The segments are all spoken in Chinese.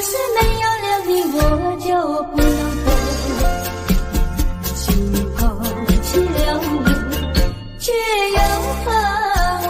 是没有了你我就不能走，心头起了你，却又恨我。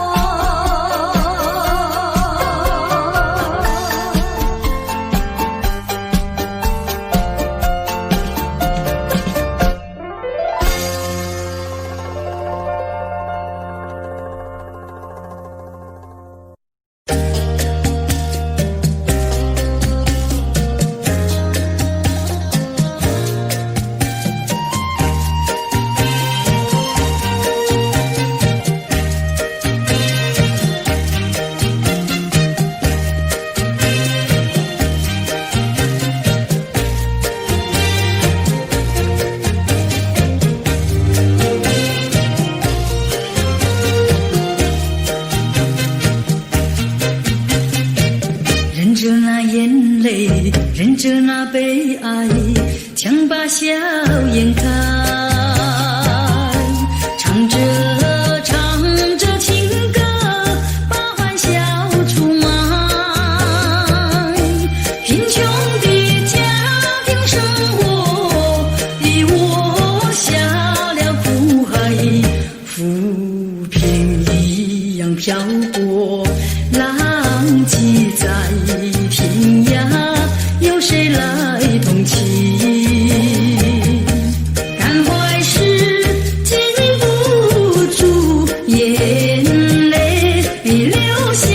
忍着那悲哀，强把笑颜开，唱着情歌，把欢笑出卖。贫穷的家庭生活，逼我下了苦海，浮萍一样漂泊，浪迹在天涯。有谁来同情？感怀时禁不住眼泪流下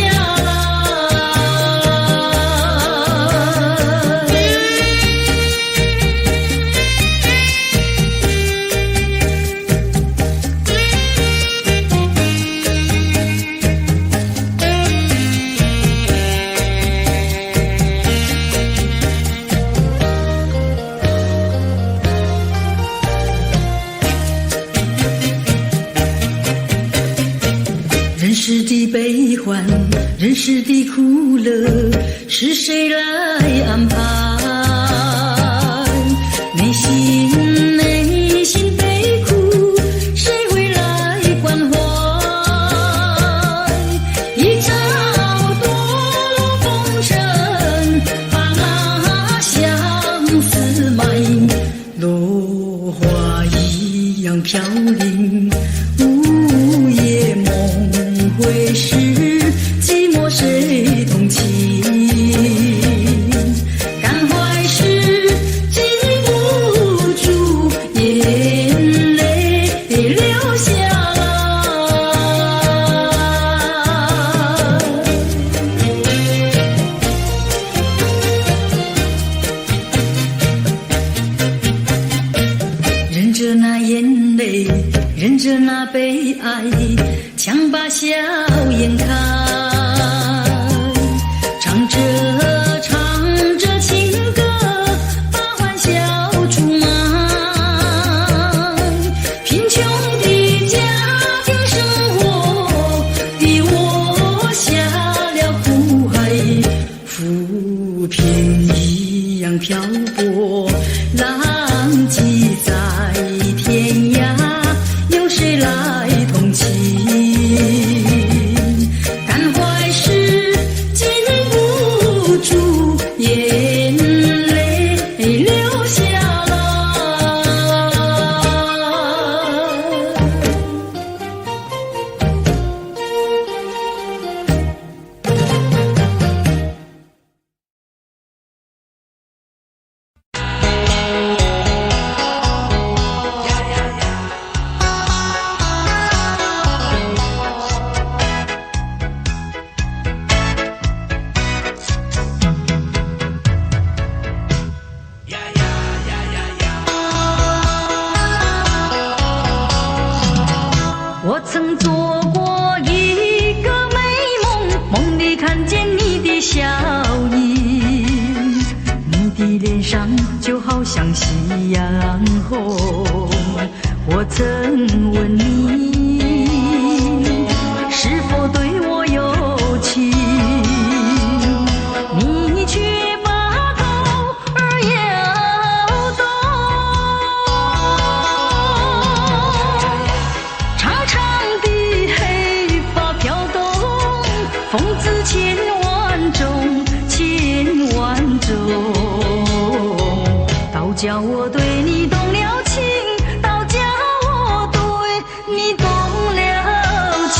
人世的悲欢，人世的苦乐，是谁来安排？内心悲苦，谁会来关怀？一朝堕落风尘，把那相思埋，落花一样飘零，午夜梦回时，寂寞谁同情？感怀时禁不住眼泪流下忍着那眼泪，忍着那悲哀，强把笑颜开，唱着情歌，把欢笑出卖。贫穷的家庭生活，逼我下了苦海，浮萍一样漂泊，浪迹在天涯。有谁来同情？感怀时禁不住眼泪流下我曾做过一个美梦，梦里看见你的笑意，你的脸上就好像夕阳红。我曾问你是否对我有情，你却把头儿摇动。长长的黑发飘动，风姿千万种，千万种。中，倒叫我对你动了情，倒叫我对你动了情。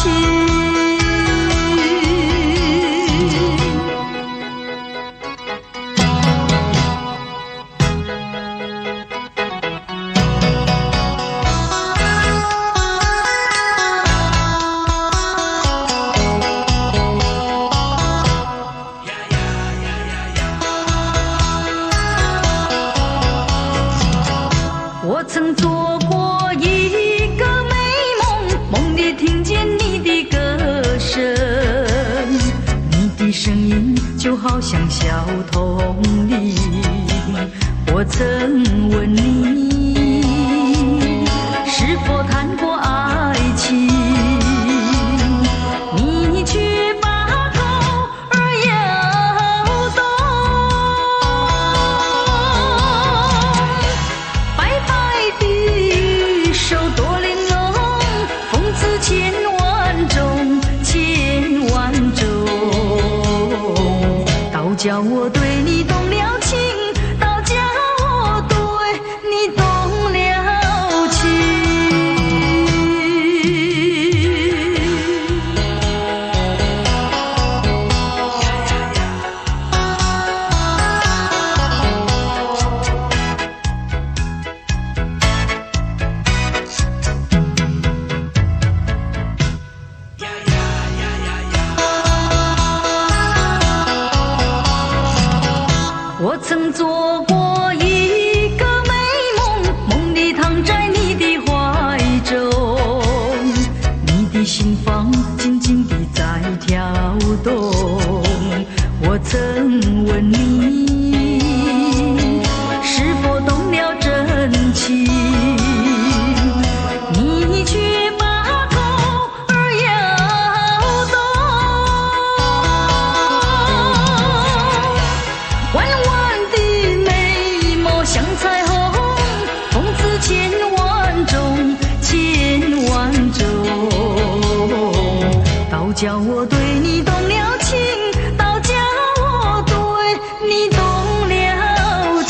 我曾做过一个美梦，梦里听见你的歌声，你的声音就好像小童铃。我曾问你，是否谈过爱情，你却把头儿摇动。白白的手多玲珑，风姿千万种，千万种，倒叫我对你动了情，倒叫我对你动了情。我曾做过一个美梦，梦里躺在你的怀中，你的心房紧紧地在跳动。我曾问你，是否动了真情，你却把头儿摇动。弯弯的眉毛像彩虹，风姿千万种，千万种，倒叫我对你动了情，倒叫我对你动了情。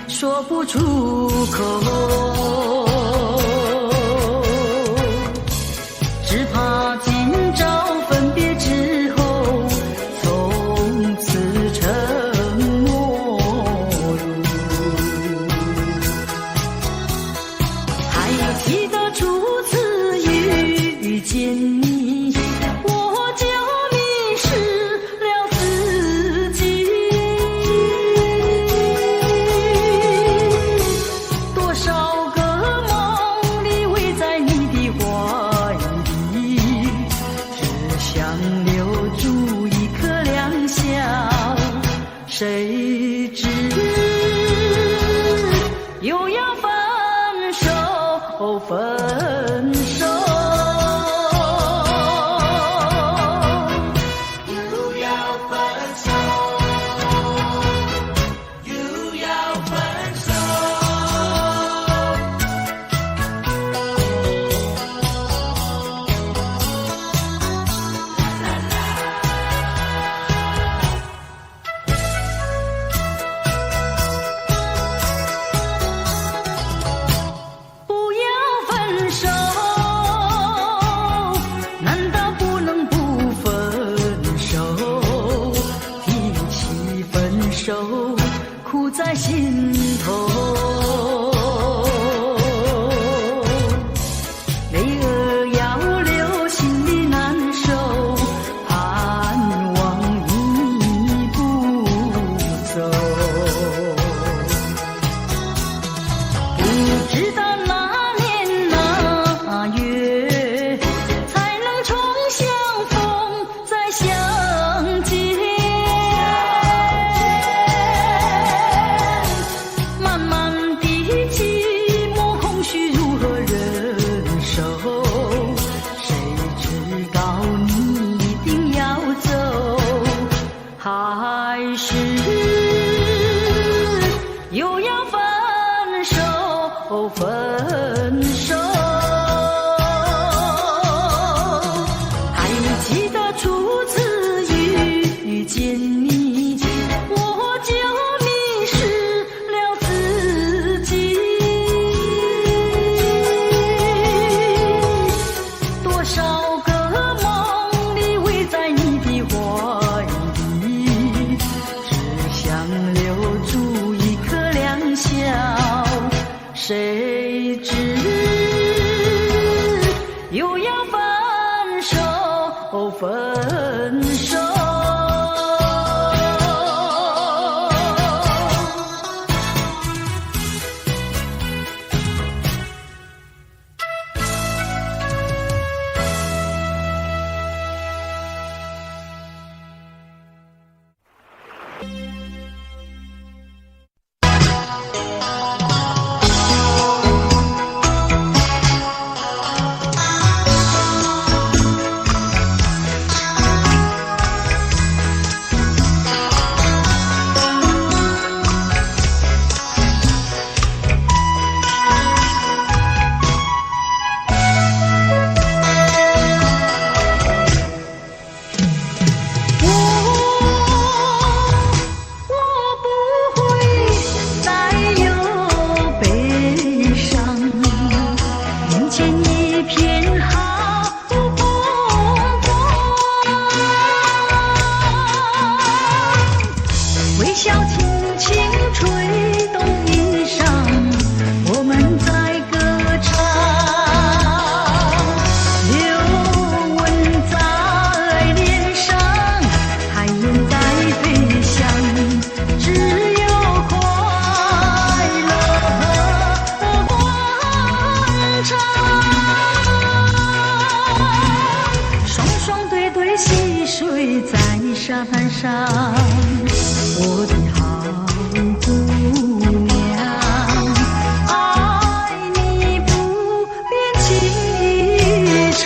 说不出口，只怕今朝分别之后，从此成陌路。还记得初次遇见你，我就迷失了自己。多少个梦里围在你的怀里，只想留住一颗良笑，谁知又要分手，分手。苦在心头。分手。还记得初次遇见你，我就迷失了自己。多少个梦里围在你的怀里，只想留住一颗良笑。谁知又要分手，分手。沙滩上，我的好姑娘，爱你不变情长。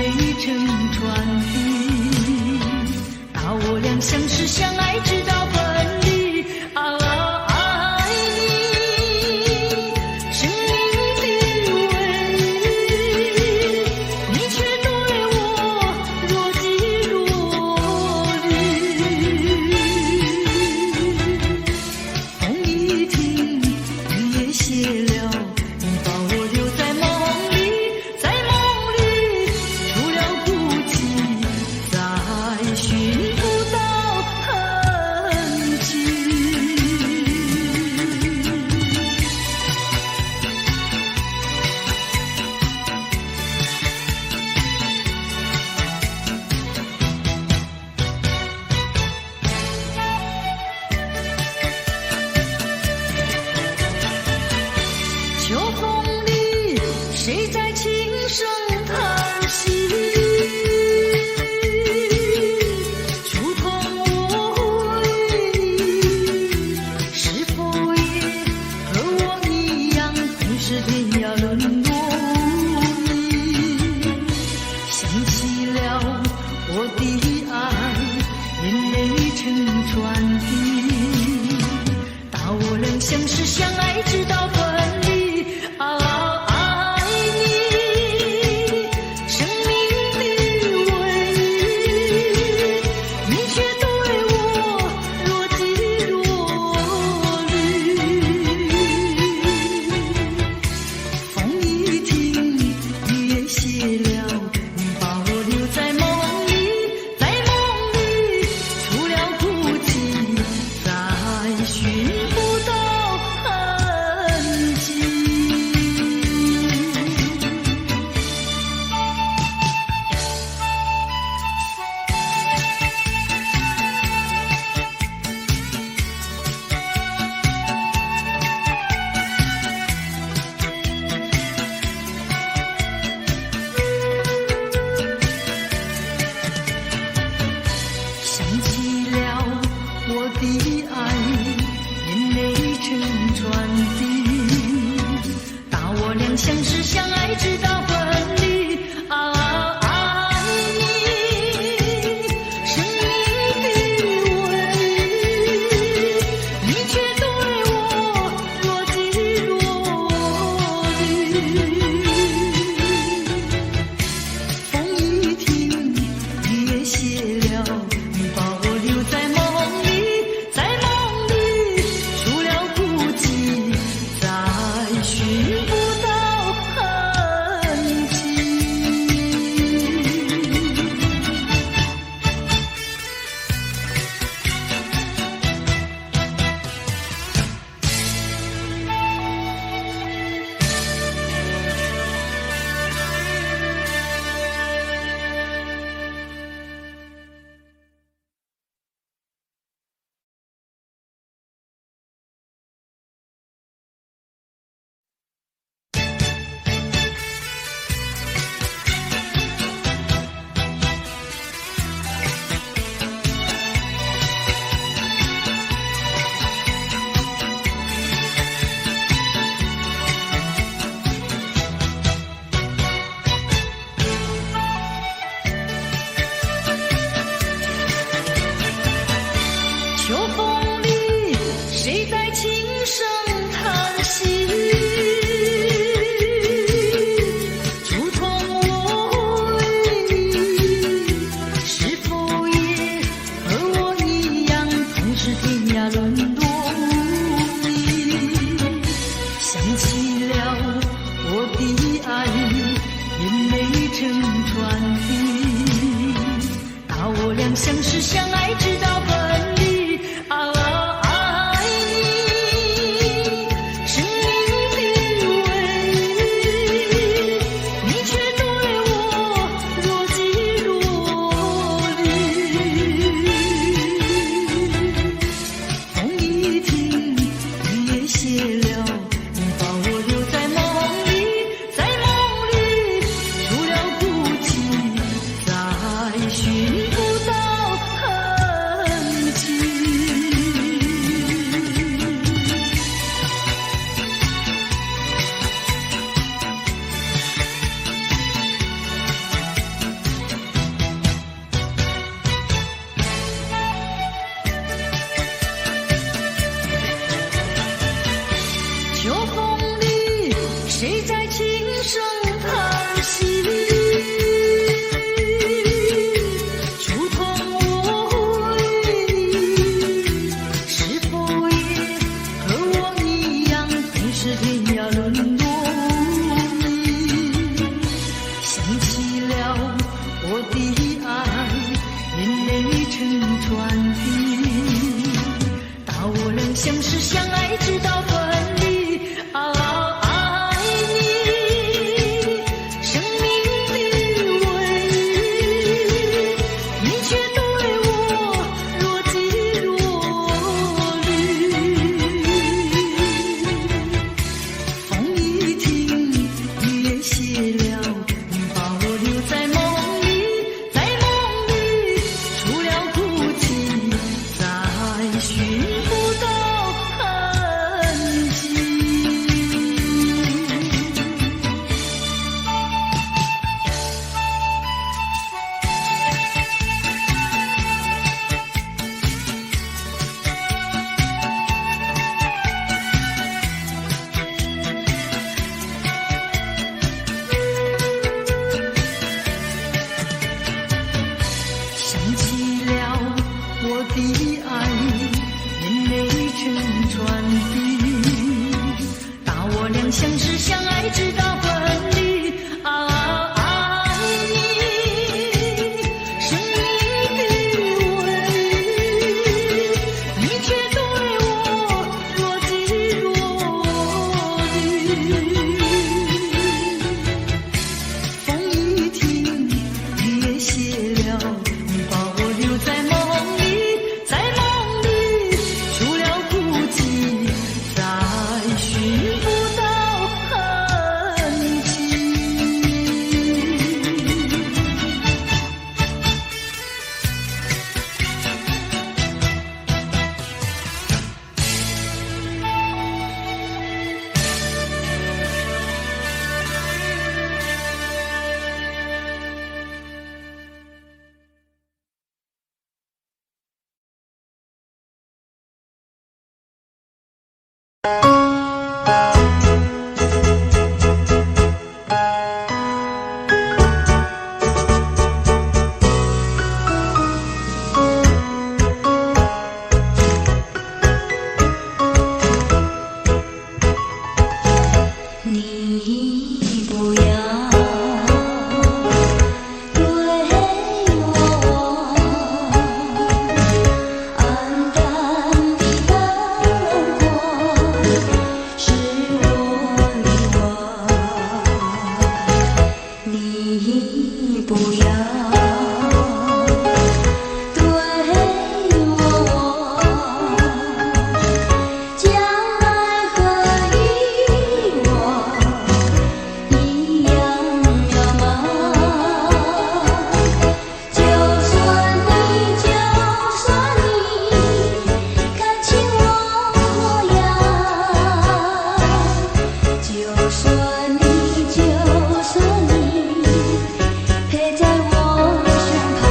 泪成船滴。大我俩相识相爱，直到分离。爱你，生命的唯一，你却对我若即若离。风一停，雨也歇了，你把我留在梦里，在梦里除了孤寂，再寻不到痕迹。秋风里，谁在轻声叹息？触痛我意，是否也和我一样，同是天涯沦落无依？想起了我的爱，眼泪成船滴。大我俩相识相爱，直到分离。爱你，生命的唯一，你却对我若即若离。风一停，雨也歇了，你把我留在梦里，在梦里除了孤寂，再寻不到痕迹。想起了我的爱，眼泪成船滴。大我俩相识相爱，直到分离。爱你，生命的唯一，你却对我若即若离。风一停，雨也歇了，你把我留在梦里，在梦里除了孤寂，再寻不到痕迹。秋风里，谁在轻声叹息？触痛我意，是否也和我一样，同是天涯沦落无依？想起了我的爱，眼泪成船滴。大我俩相识相爱，直到分离。爱你，生命的唯一，你却对我若即若离。风一停，雨也歇了，你把我留在梦里，在梦里除了孤寂，再寻不到痕了我的爱，眼泪成船滴。大我俩相识相爱，直到分离。爱你，生命的唯一，你却对我若即若离。风一停，雨也歇了，你把我留在梦里，在梦里除了哭泣，再寻不到痕迹。想起了我的爱，眼泪成船滴。大我俩相识相爱，直到分离。爱你，生命的唯一，你却对我若即若离。风一停，雨也歇了，你把我留在梦里，在梦里除了哭泣，再寻不到痕迹。你不要对我黯淡的灯光，是我的我。你不要对我将爱和遗忘一样渺茫。就算你看清我模样，就算你陪在我身旁。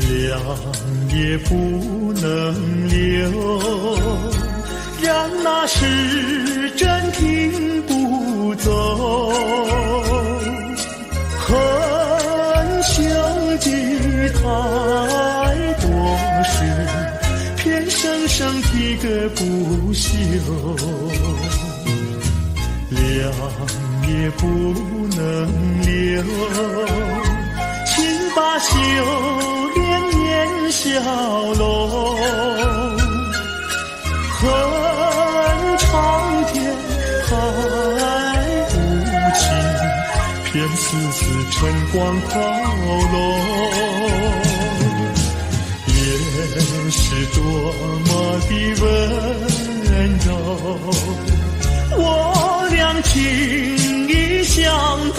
凉也不能留，让那时针停不走。恨相记太多事，偏生生提个不休。凉也不能留，请把修炼烟消融。恨长天还无情，偏丝丝晨光抛落。也是多么的温柔，我俩情意相投，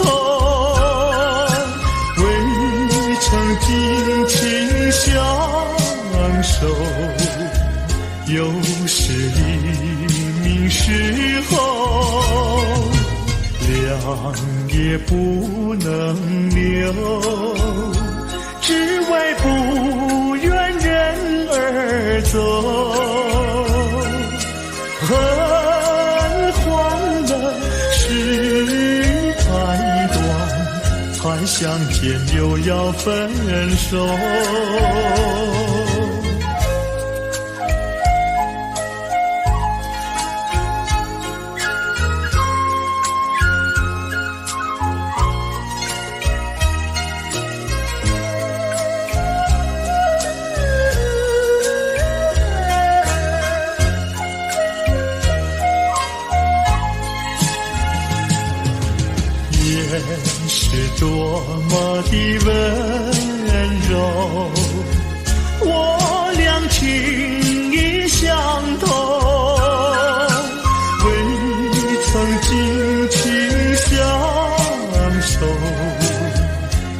未曾尽情相守，又是黎明时候，凉也不能留，只为不愿人而走。恨欢乐事太短，才相见又要分手。是多么的温柔，我俩情意相投，未曾尽情相守，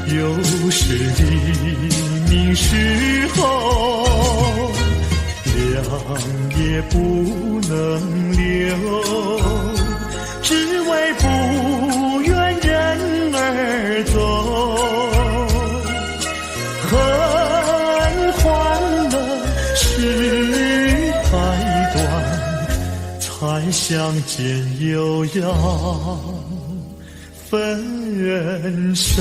又是黎明时候，凉也不能留，只为不愿人而走。恨欢乐事太短，才相见又要分手。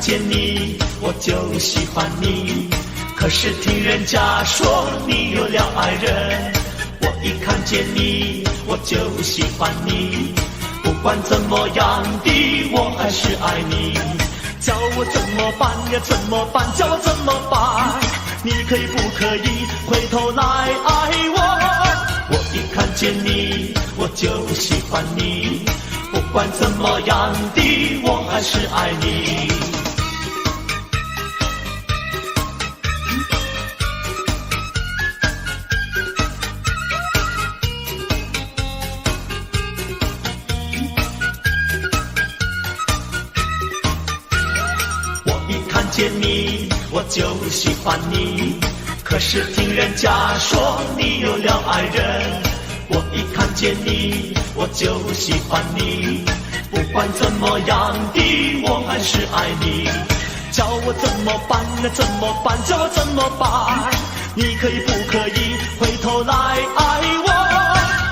见你我就喜欢你，可是听人家说你有了爱人。我一看见你我就喜欢你，不管怎么样的我还是爱你。叫我怎么办呀怎么办，叫我怎么办，你可以不可以回头来爱我。我一看见你我就喜欢你，不管怎么样的我还是爱你。见你我就喜欢你，可是听人家说你有了爱人。我一看见你我就喜欢你，不管怎么样的我还是爱你。叫我怎么办呀怎么办，叫我怎么办，你可以不可以回头来爱我。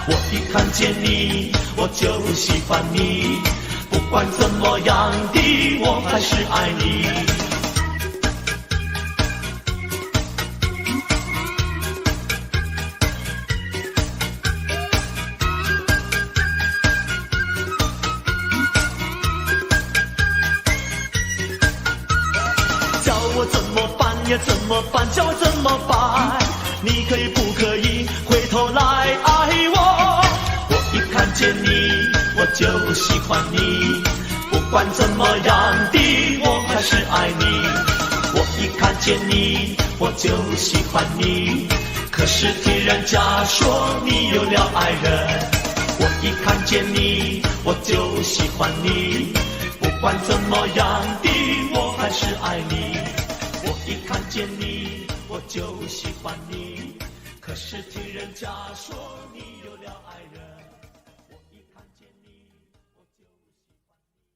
我一看见你我就喜欢你，不管怎么样的我还是爱你。我怎么办呀怎么办，叫我怎么办，你可以不可以回头来爱我。我一看见你我就喜欢你。不管怎么样的，我还是爱你。我一看见你，我就喜欢你。可是听人家说你有了爱人。我一看见你，我就喜欢你。不管怎么样的，我还是爱你。我一看见你，我就喜欢你。可是听人家说你有了爱人。我一看见你，我就喜欢你。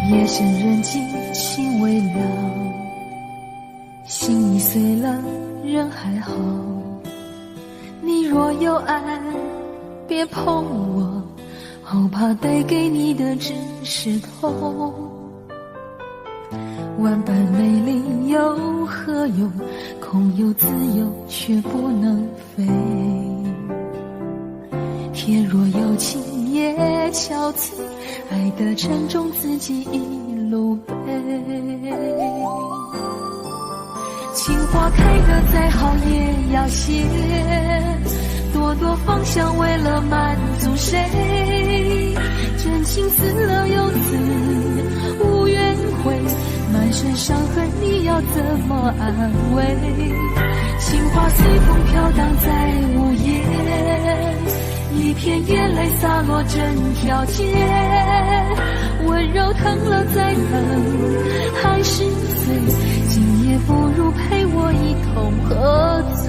夜深人静，心微凉，心已碎了，人还好。你若有爱，别碰我，好怕带给你的只是痛。万般美丽有何用？空有自由，却不能飞。天若有情也憔悴，爱的沉重自己已路悲。情花开得再好也要谢，朵朵芳香为了满足谁？真情死了又死，无怨悔，满身伤痕你要怎么安慰？情花随风飘荡在午夜，一片眼泪洒落整条街，温柔疼了再疼还是碎，今夜不如陪我一同喝醉。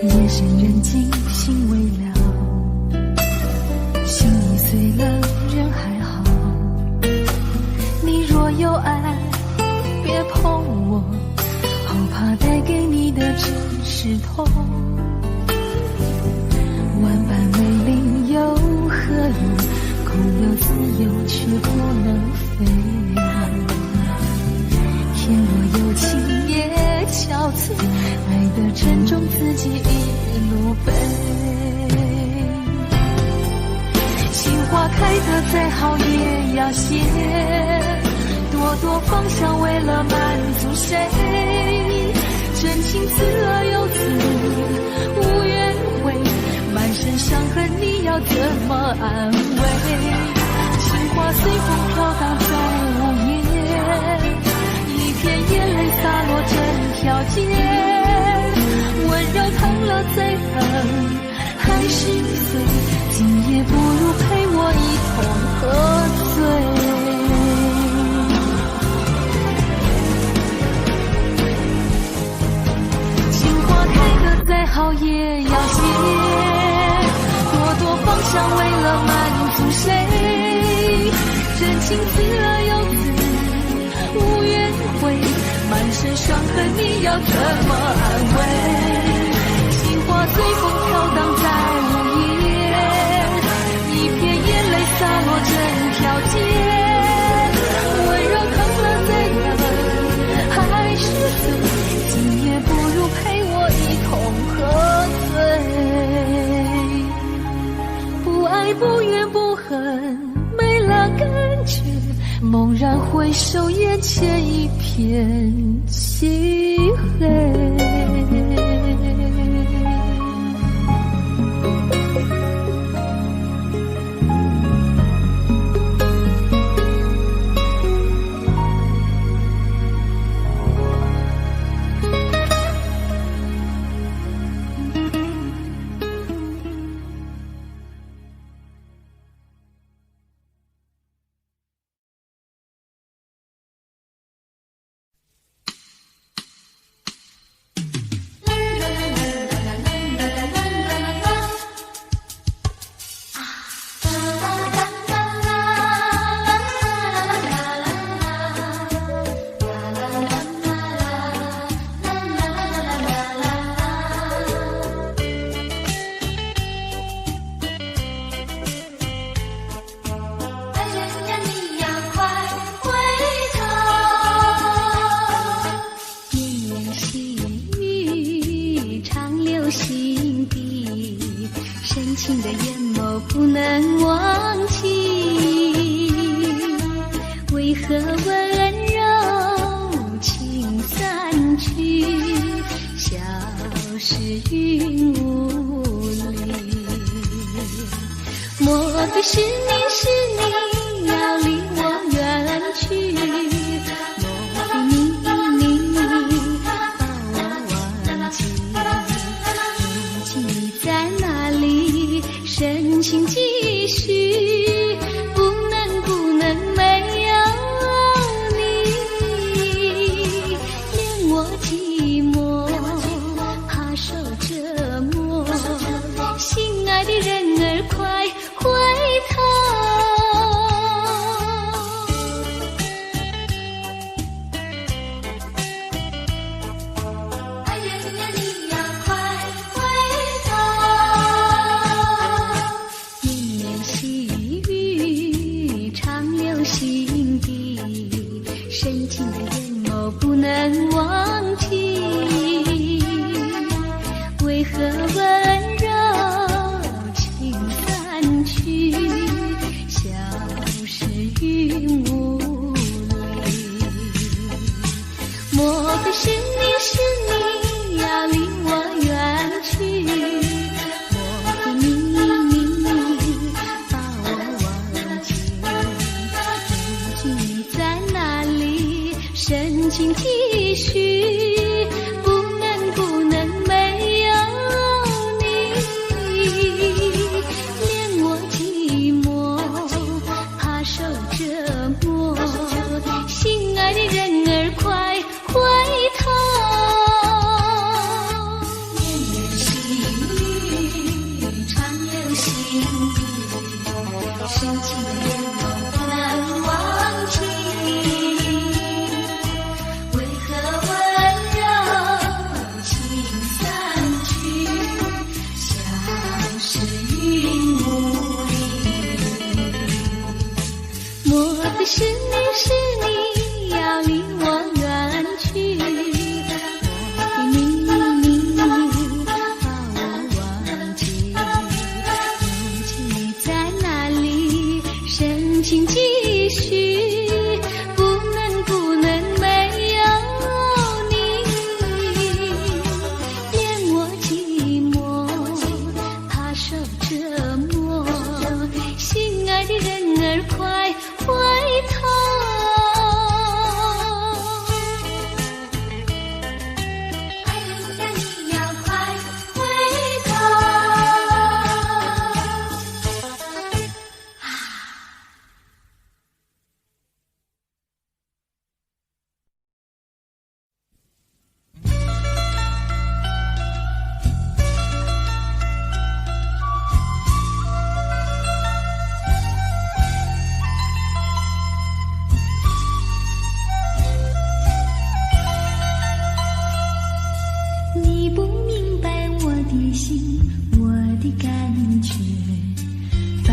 夜深人静心微凉，心已碎了人还好，你若有爱别碰我，好怕带给你的只是痛。万般美丽又何用，空有自由却不能飞。天若有情也憔悴，爱的沉重自己一路背。情花开得再好也要谢，朵朵芳香为了满足谁？真情死了又死，无怨悔，满身伤痕你要怎么安慰？情花随风飘荡在午夜，一片眼泪洒落整条街，温柔疼了再疼还是碎，今夜不如陪我一同喝醉。情花开得再好也要谢，朵朵芳香为了满足谁？真情死了又死，无怨悔，满身伤痕你要怎么安慰？情花随风飘荡在午夜，一片眼泪洒落整条街，温柔疼了再疼还是碎，今夜不如陪我一同喝醉。不爱不怨不恨没了感觉，猛然回首，眼前一片漆黑。怕受折磨，心爱的人儿儿快回头。哎呀呀你呀快回头，绵绵细雨长流心底，深情的眼眸不能忘记，为何温柔情散去，消失云雾里。莫非是你要离我远去，莫非你把我忘记，如今你在哪里，深情继续，不能没有你，恋我寂寞，怕受折磨，心爱的人儿快回头。绵绵细雨长流心底，深情的眼眸不能忘记，为何温柔情散去，消失云雾里。莫非是你要离我远去，莫非你把我忘记，如今你在哪里，深情继续，不能没有你，恋我寂寞，怕受折磨，心爱的人儿快回头。哎呀呀你要快回头。你不明白我的心，我的感觉，反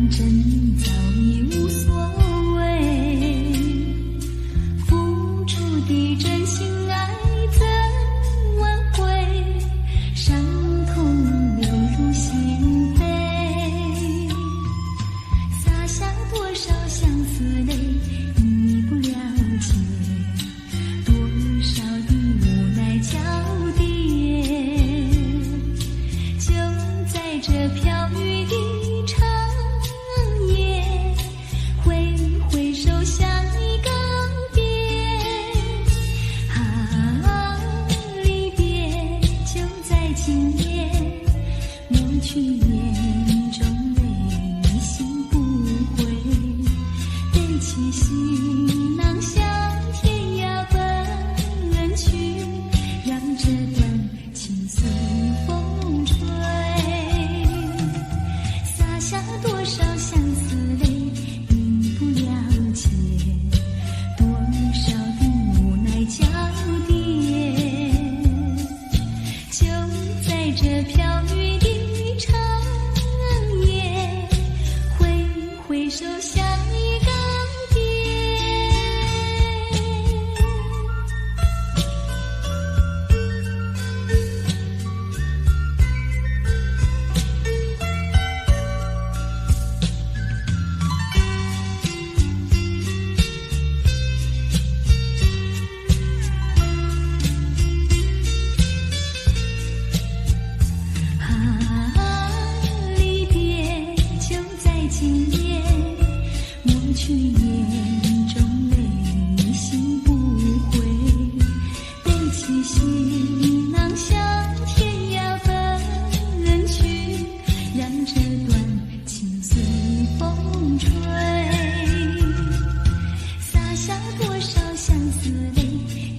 正你早已无所谓，付出的真心爱怎挽回，伤痛流入心扉，洒下多少相思泪，你不了解，多少的无奈交叠，就在这飘雨的长夜，挥挥手向你告别。离别就在今夜，抹去眼中泪，你心不悔，背起行囊向天涯奔去，让这段情随风吹，洒下多少相思泪，你不了解，多少的无奈交叠，就在这飘雨的长夜，挥挥手向你告别。离别就在今夜，抹去眼中泪，你心不悔，背起行囊向天涯奔去，让这段情随风吹，洒下多少相思泪，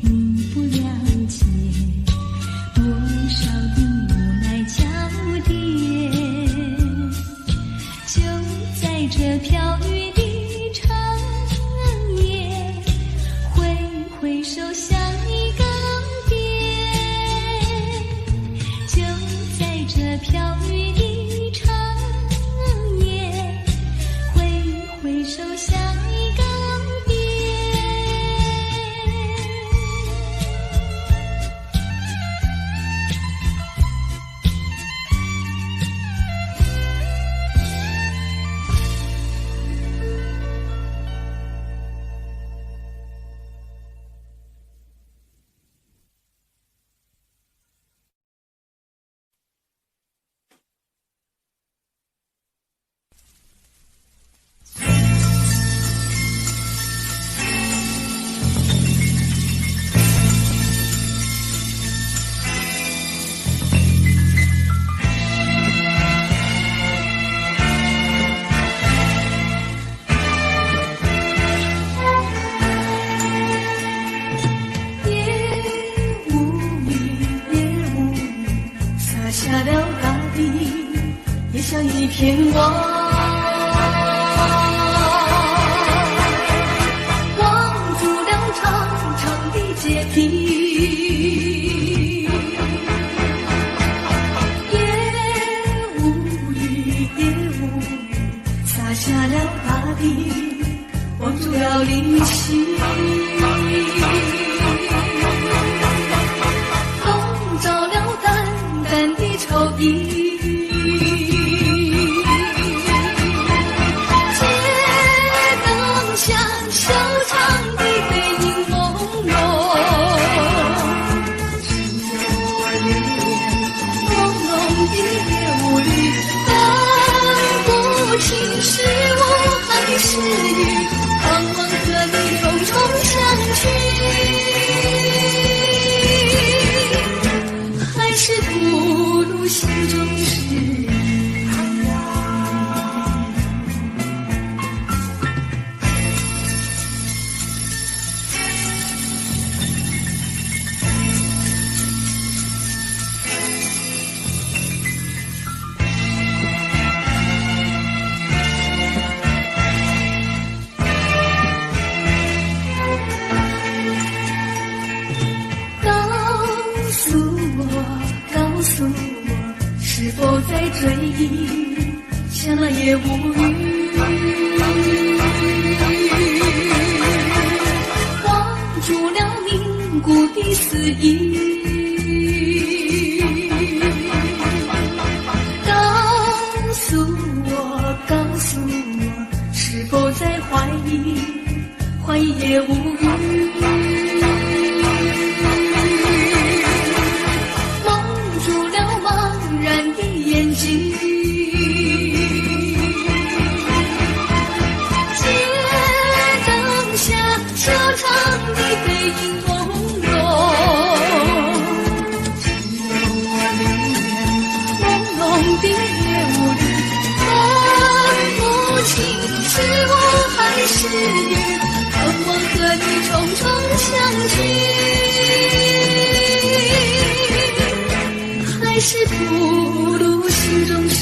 你不了解，多少的无奈交叠，像一片光，望住了长长的阶梯，也无语，洒下了大地，望住了离席。潮意，街灯下修长的背影朦胧，朦胧的夜雾里分不清是我还是你，盼望和你重重相聚，还是不心中事。告诉我是否在追忆，想了也无语，望住了凝固的思忆，告诉我是否在怀疑，怀疑也无语，眼睛，街灯下修长的背影朦胧，朦胧的夜雾里分不清是我还是你，盼望和你重重相聚，还是吐露心中事。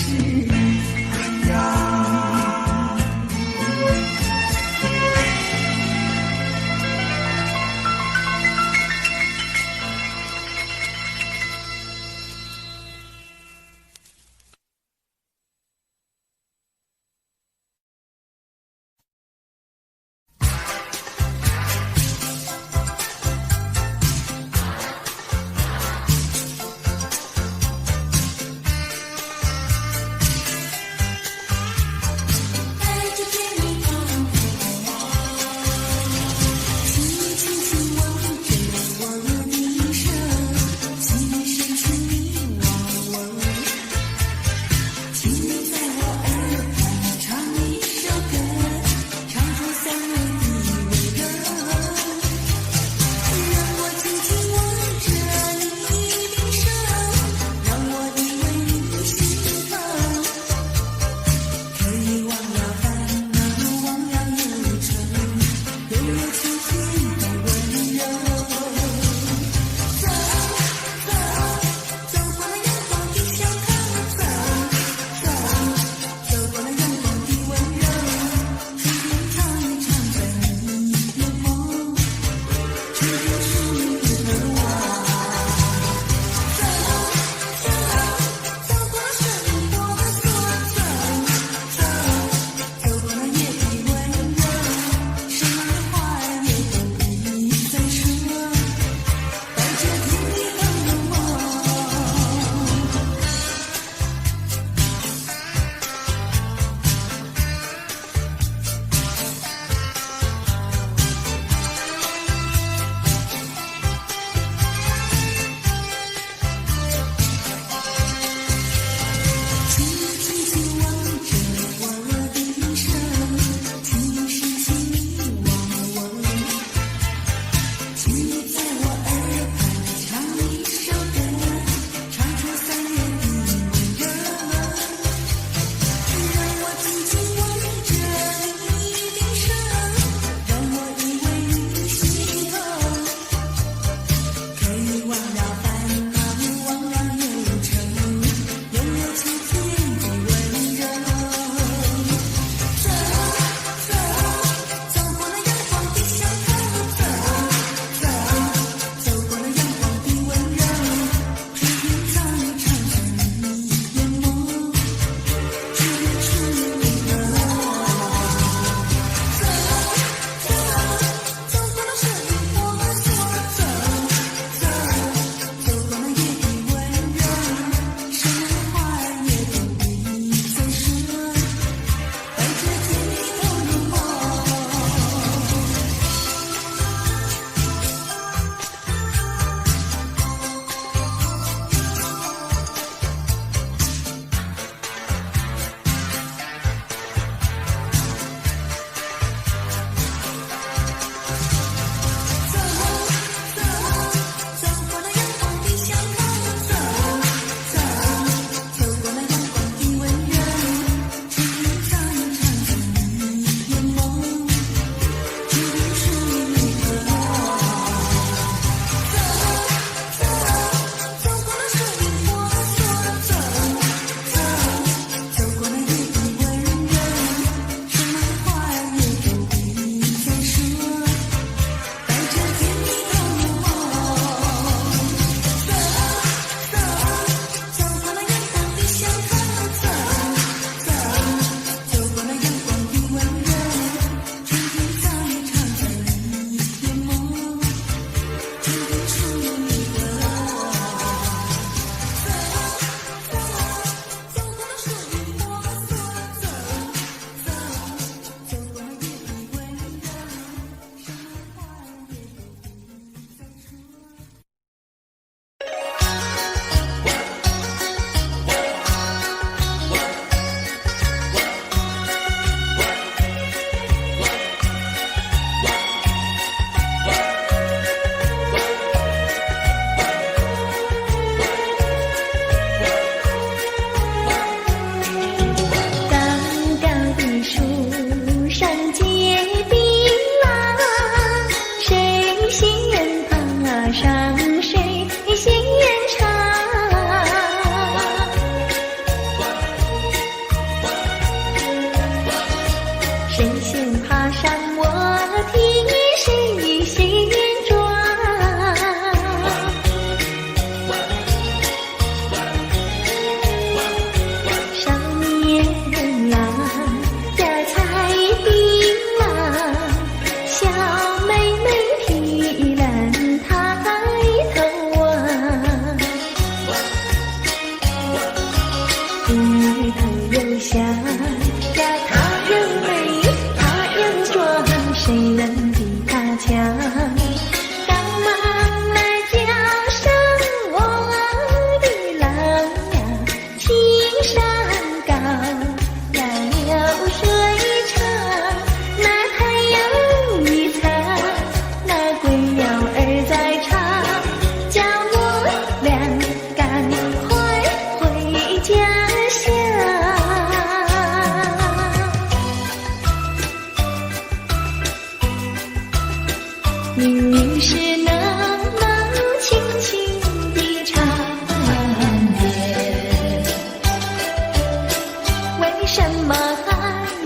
么还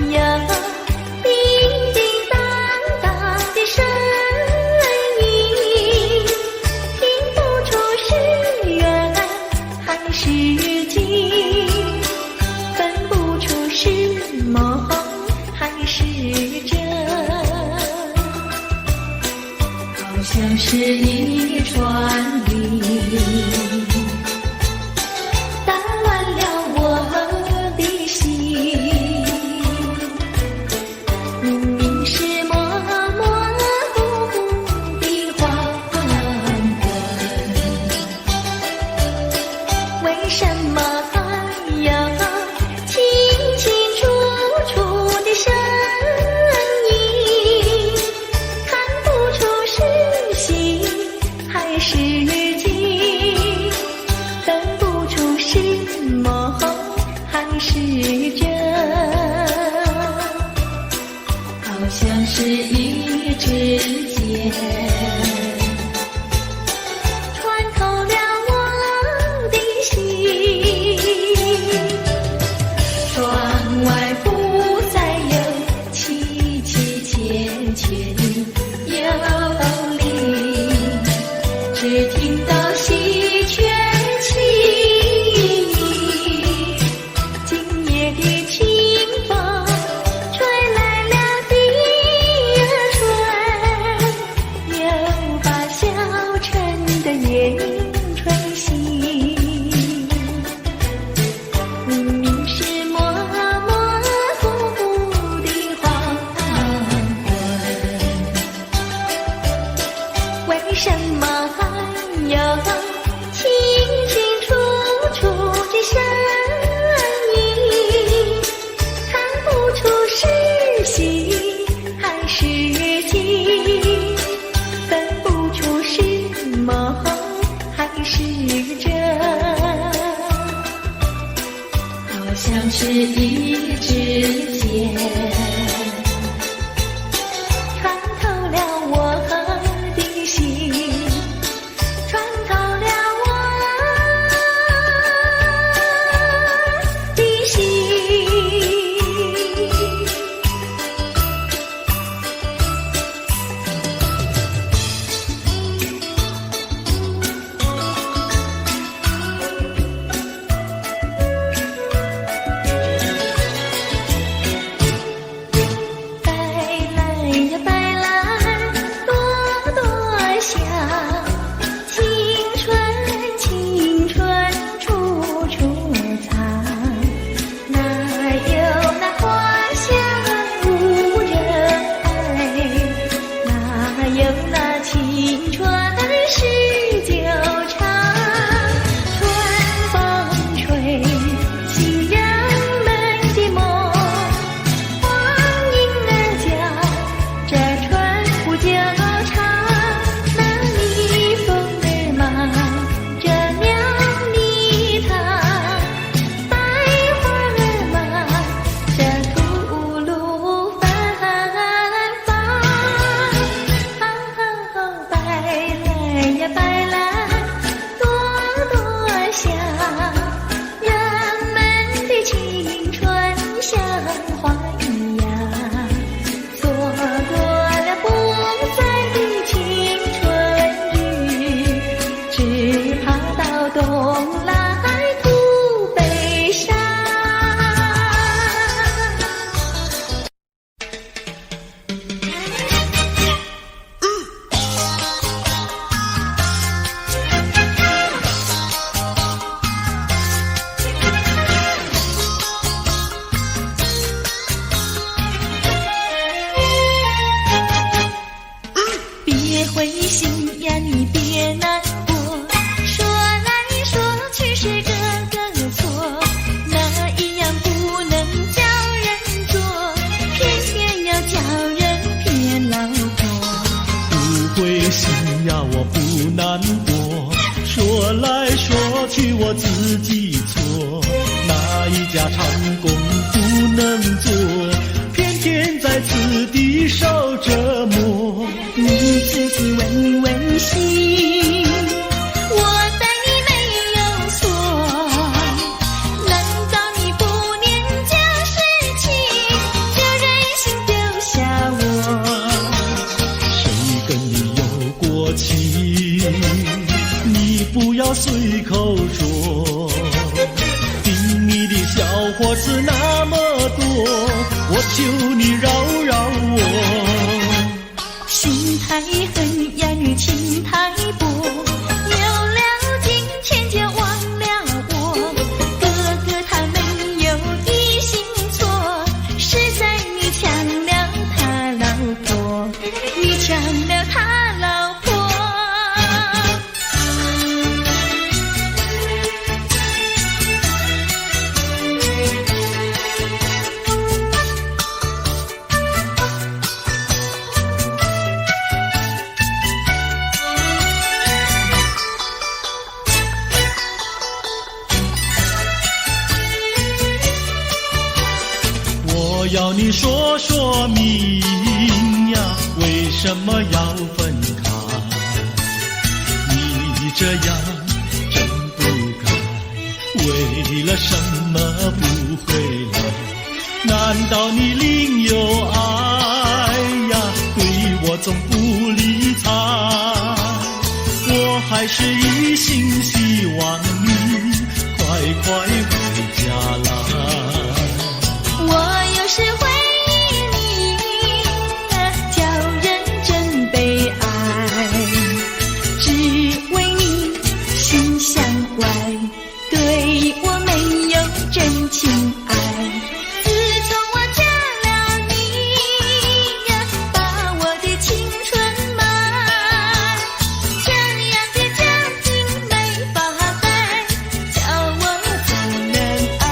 有叮叮当当的声音？听不出是远还是近，分不出是梦还是真，好像是一串铃，打乱了我的心。明明是模模糊糊的黄昏，为什么还有清清楚楚的声音？看不出是喜还是惊，分不出是梦还是真，好像是一支箭穿透了我的心。窗外不再有凄凄切切的幽灵，只听到喜鹊轻吟。今夜的清风吹来了第二春，又把小城的夜吹醒。明明是模模糊糊的黄昏，为什么还有清清楚楚的声音？看不出是喜还是惊，分不出是梦还是真，好像是一支箭穿透了我的心，穿透了我的心。随口说。听你的小伙子那么多，我求你饶饶我。心太狠呀，你情太薄，有了金钱就忘了我。哥哥他没有一心错，是在你抢了他老婆，你抢了他老婆。我要你说说明呀，为什么要分开？你这样真不该，为了什么不回来？难道你另有爱呀？对我总不理睬，我还是一心希望你快快回家来。我有时回忆你，叫人真悲哀，只为你心向外，对我没有真情爱。自从我嫁了你呀，把我的青春埋，这样的家庭没法改，叫我怎能爱？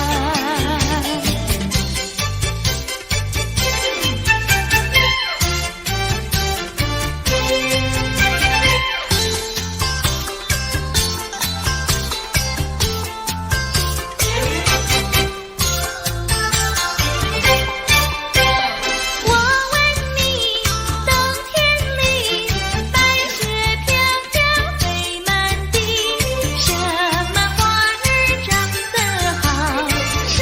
我问你，冬天里白雪飘飘飞满地，什么花儿长得好，什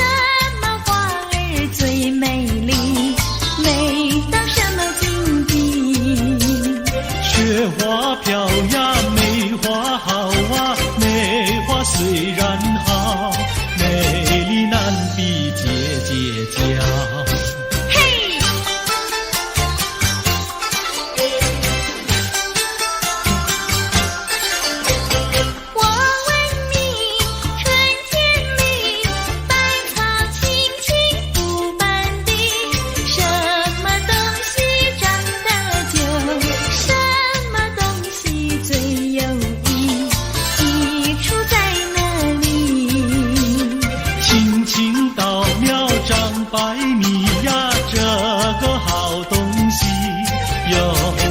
么花儿最美丽，美到什么境地？雪花飘呀，梅花好啊，梅花虽然好，美丽难比姐姐娇。嘿，我问你，春天里百草青青布满地，什么东西长得久，什么东西最有益，益处在哪里？青青稻苗长百米呀，这个好东西，有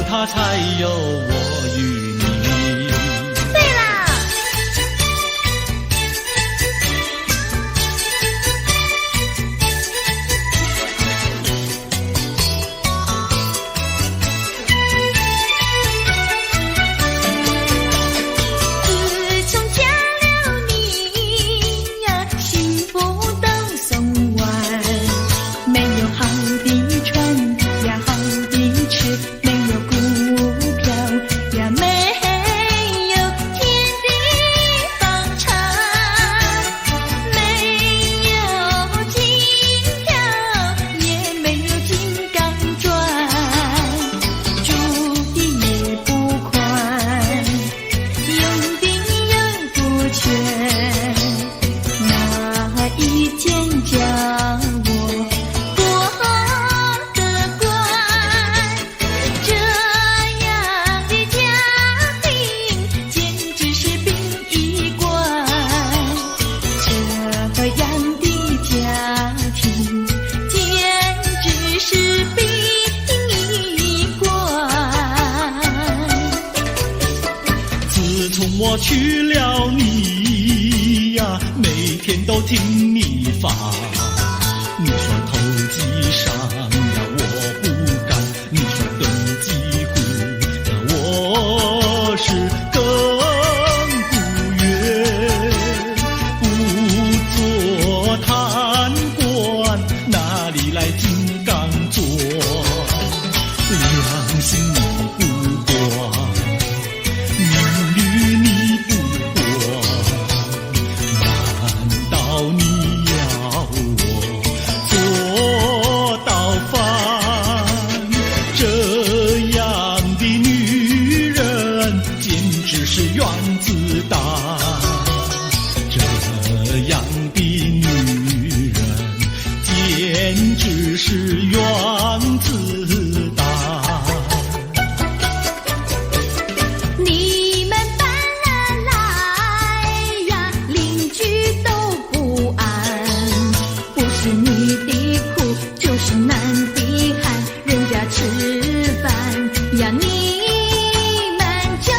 它才有我与你。对啦，自从嫁了你呀，幸福都送完，没有好的穿呀，好的吃，没有股票呀，没有天地房产，没有金条，也没有金刚钻，住的也不宽，用的也不全，哪一件叫我过得惯？这样的家庭简直是殡仪馆，这样的家庭简直是殡仪馆。自从我娶了你呀，每天都听你发。你说投机商呀，我不干；你说登记户呀，我是更不愿。不做贪官，哪里来金刚钻？良心你不管，名誉你不管。偏只是缘自大。你们搬了来呀，邻居都不安，不是女的苦，就是男的寒，人家吃饭呀，你们就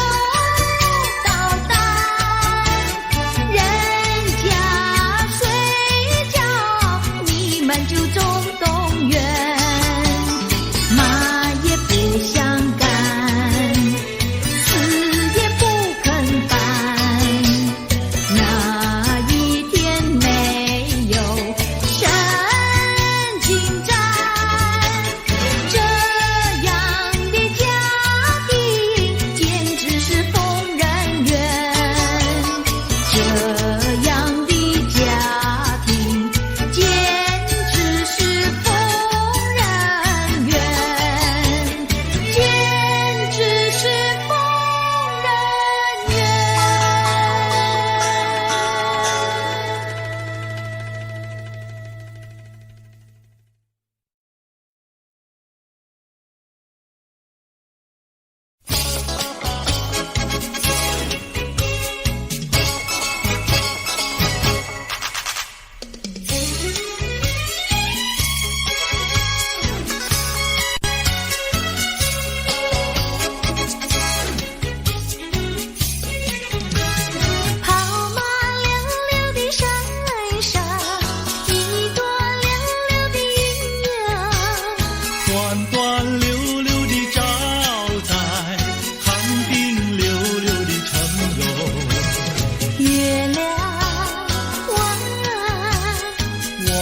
捣蛋，人家睡觉，你们就总动员，骂也不想干，死也不肯搬，哪一天没有神经战？这样的家庭简直是疯人院，这样的家庭简直是疯人院，简直是疯人院。跑马溜溜的山上，一朵溜溜的云呀，端端溜溜地照在寒冰溜溜的城楼。月亮弯，哇，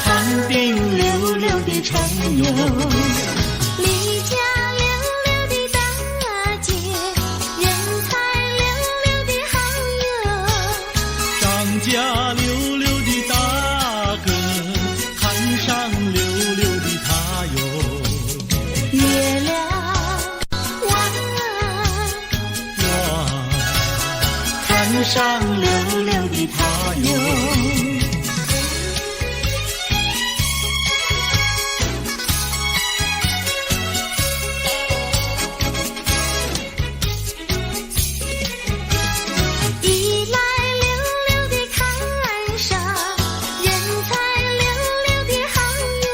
寒冰溜溜的城楼。离家溜溜的大姐，人才溜溜的好友，张家溜溜的大哥，看上溜溜的他哟。月亮弯，哇，看上溜溜的他哟。一来溜溜的看上，人才溜溜的好友，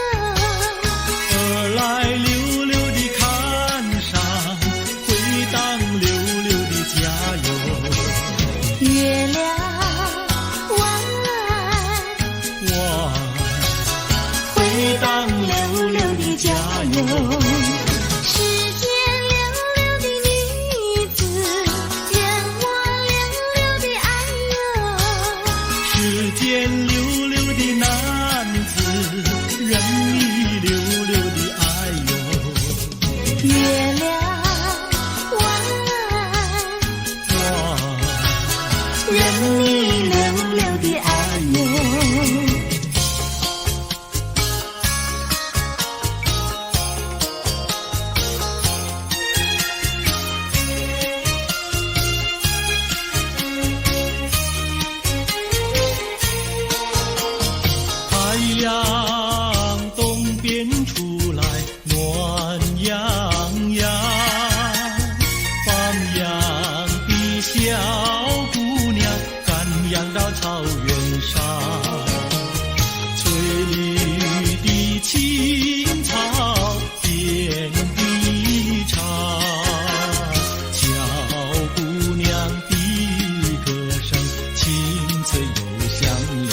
二来溜溜地看上，回当溜溜的家哟。月亮弯，哇，回当溜溜的家哟。世间溜溜的女子，任我溜溜的爱哟。世间溜溜的男子，任你溜溜的爱哟。月亮弯，哇，任你溜溜的爱哟。太阳东边出来暖洋洋，放羊的小姑娘赶羊到草原上，翠绿的青草遍地长，小姑娘的歌声清脆又响亮。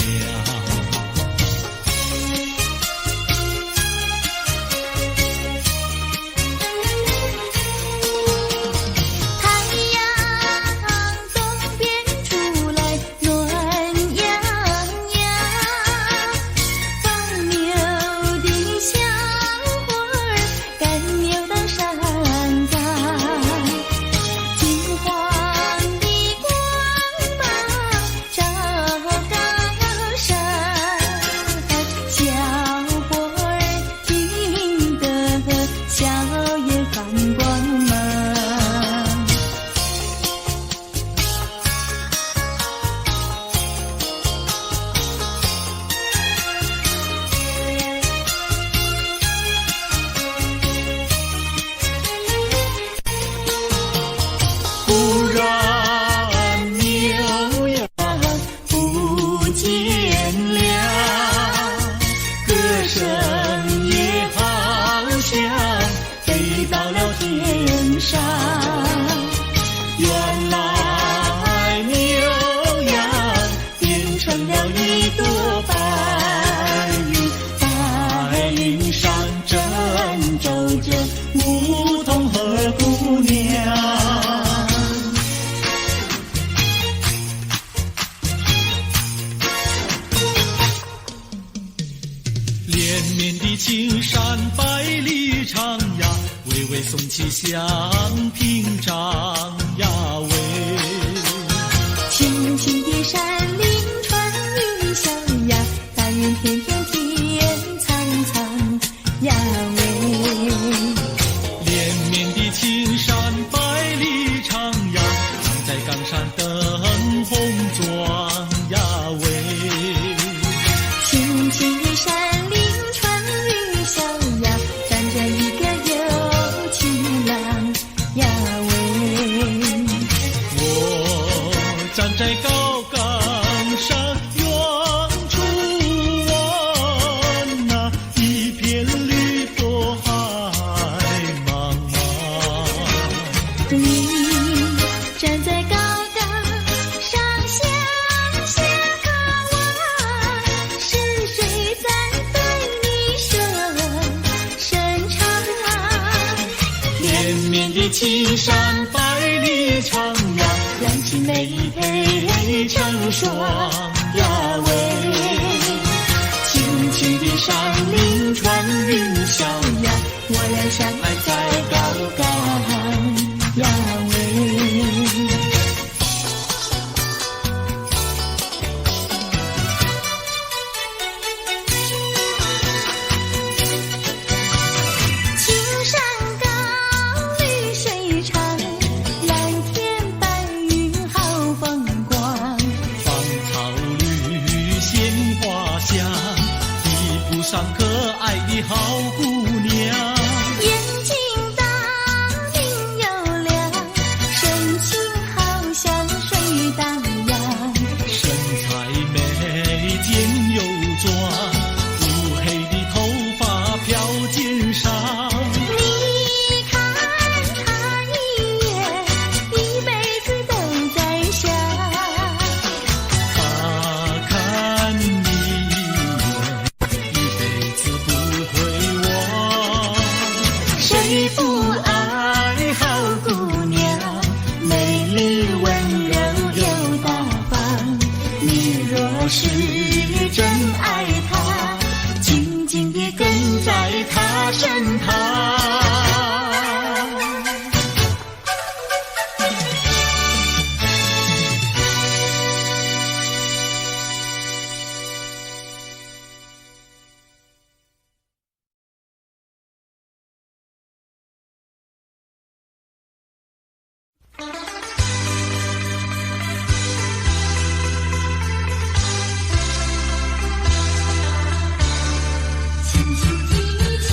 声也好像飞到了天上。原来牛羊变成了一朵白云，白云上珍走着牧童和姑娘。连绵的青山百里长呀，巍巍耸起像屏障呀喂。青青的山林穿云霄呀，大雁片片天苍苍呀喂。连绵的青山百里长呀，站在冈山灯红妆呀喂。青青的山林穿云霄呀，站着一个有情郎呀喂。我站在高岗上远处望那一片绿波海茫茫。你站在高岗上向下看望，是谁在对你伸长？连绵的青山百里长呀，两情眉配成双呀喂。轻轻的山林穿云霄呀，我俩相爱在高岗呀喂。青山高，绿水长，蓝天白云好风光。芳草绿，鲜花香，地铺上可爱的好姑娘。眼睛大，明又亮，神情好像水荡漾。身材美，肩又壮，乌黑的头发飘肩上。你看他一眼，一辈子都在想。他看你一眼，一辈子不会忘。谁不爱好姑娘，美丽温柔又大方。你若是真爱她，紧紧地跟在她身旁。轻轻提起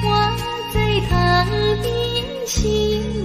我在塘边心